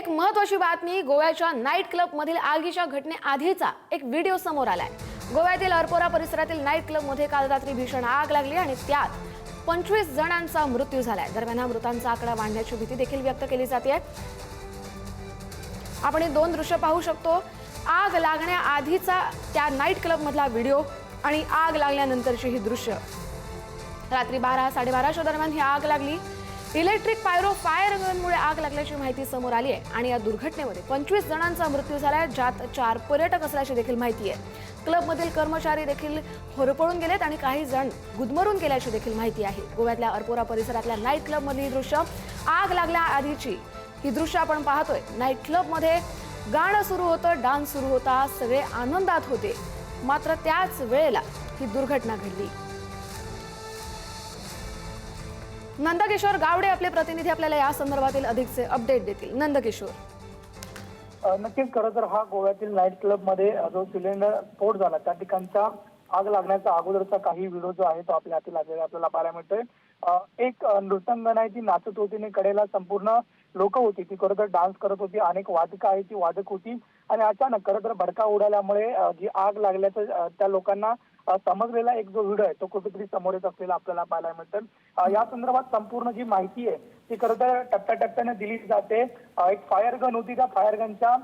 एक महत्त्वाची बातमी, गोव्याच्या नाईट क्लब मधील आगीच्या घटनेआधीचा एक व्हिडिओ समोर आलाय। गोव्यातील अरपोरा परिसरातील नाईट क्लब मध्ये काल रात्री भीषण आग लागली आणि त्यात 25 जणांचा मृत्यू झालाय। दरम्यान हा मृतांचा आकडा वाढण्याची भीती देखील व्यक्त केली जाते। आपण हे दोन दृश्य पाहू शकतो, आग लागण्याआधीचा त्या नाईट क्लब मधला व्हिडिओ आणि आग लागल्यानंतरची ही दृश्य। रात्री 12-12:30च्या दरम्यान ही आग लागली। इलेक्ट्रिक पायरो फायर गनमुळे आग लागल्याची माहिती समोर आली आहे आणि या दुर्घटनेमध्ये 25 जणांचा मृत्यू झालाय, ज्यात 4 पर्यटक असल्याची देखील माहिती आहे। क्लबमधील कर्मचारी देखील होरपळून गेलेत आणि काही जण गुदमरून गेल्याची देखील माहिती आहे। गोव्यातल्या अरपोरा परिसरातल्या नाईट क्लब मधली दृश्य, आग लागल्याआधीची ही दृश्य आपण पाहतोय। नाईट क्लब मध्ये गाणं सुरू होतं, डान्स सुरू होता, सगळे आनंदात होते, मात्र त्याच वेळेला ही दुर्घटना घडली। नंदकिशोर गावडे आपले प्रतिनिधी आपल्याला या संदर्भातील अधिकचे अपडेट देतील। नंदकिशोर, नक्कीच खरं तर हा गोव्यातील नाईट क्लब मध्ये जो सिलेंडर स्फोट झाला त्या ठिकाणचा आग लागण्याचा अगोदरचा काही व्हिडिओ जो आहे तो आपल्या हाती लागलेला आपल्याला पाहायला मिळतोय। एक नृत्यांगना आहे, ती नाचत होती आणि कडेला संपूर्ण लोक होती, ती खरं तर डान्स करत होती, अनेक वादक आहे ती वादक होती आणि अचानक खरं तर भडका उडाल्यामुळे जी आग लागल्याचं त्या लोकांना समजलेला एक जो व्हिडिओ आहे तो कुठेतरी समोर येत असलेला आपल्याला पाहायला मिळतं। या संदर्भात संपूर्ण जी माहिती आहे ती खरं तर टप्प्याटप्प्याने दिली जाते। एक फायर गन होती, त्या फायर गनच्या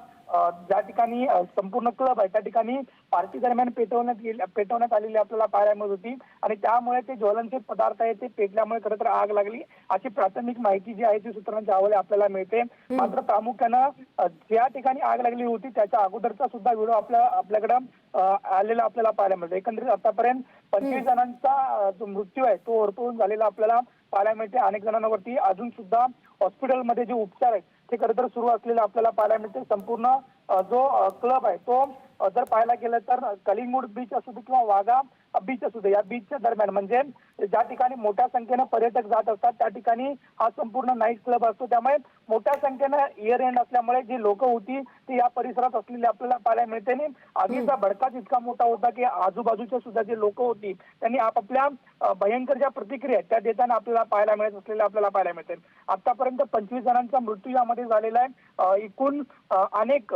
ज्या ठिकाणी संपूर्ण क्लब आहे त्या ठिकाणी पार्टी दरम्यान पेटवण्यात आलेली आपल्याला पाहायला मिळत होती आणि त्यामुळे ते ज्वलनशील पदार्थ आहे ते पेटल्यामुळे खरं तर आग लागली अशी प्राथमिक माहिती जी आहे ती सूत्रांच्या हवाले आपल्याला मिळते। मात्र प्रामुख्यानं ज्या ठिकाणी आग लागली होती त्याच्या अगोदरचा सुद्धा व्हिडिओ आपल्याकडे आलेला आपल्याला पाहायला मिळतो। एकंदरीत आतापर्यंत 25 जणांचा जो मृत्यू आहे तो होरपळून झालेला आपल्याला पाहायला मिळते। अनेक जणांवरती अजून सुद्धा हॉस्पिटलमध्ये जे उपचार आहेत ते खरं तर सुरू असलेले आपल्याला पाहायला मिळते। संपूर्ण जो क्लब आहे तो जर पाहायला गेलं तर कलिंगूड बीच असू दे किंवा वाघा बीच असू दे, या बीचच्या दरम्यान म्हणजे ज्या ठिकाणी मोठ्या संख्येनं पर्यटक जात असतात त्या ठिकाणी हा संपूर्ण नाईट क्लब असतो। त्यामुळे मोठ्या संख्येनं इयर एंड असल्यामुळे जी लोक होती ती या परिसरात असलेली आपल्याला पाहायला मिळते आणि आगीचा भडकाच इतका मोठा होता की आजूबाजूच्या सुद्धा जे लोक होती त्यांनी आपापल्या भयंकर ज्या प्रतिक्रिया त्या देताना आपल्याला पाहायला मिळत असलेल्या आपल्याला पाहायला मिळते। आतापर्यंत 25 जणांचा मृत्यू यामध्ये झालेला आहे। एकूण अनेक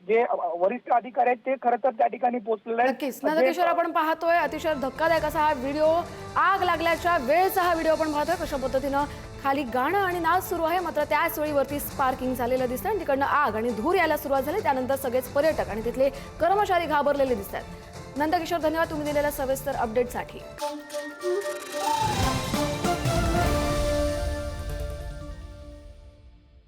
जे वरिष्ठ अधिकारी आहेत ते खरं तर त्या ठिकाणी पोहोचलेले आहेत। नक्कीच नंदकिशोर, आपण पाहतोय अतिशय धक्कादायक असा हा व्हिडिओ, आग लागल्याच्या वेळेचा हा व्हिडिओ आपण पाहतोय। कशा पद्धतीनं खाली गाणं आणि नाच सुरू आहे, मात्र त्याच वेळी वरती स्पार्किंग झालेलं दिसतं आणि तिकडनं आग आणि धूर यायला सुरुवात झाली। त्यानंतर सगळेच पर्यटक आणि तिथले कर्मचारी घाबरलेले दिसतात। नंदकिशोर, धन्यवाद तुम्ही दिलेल्या सविस्तर अपडेटसाठी।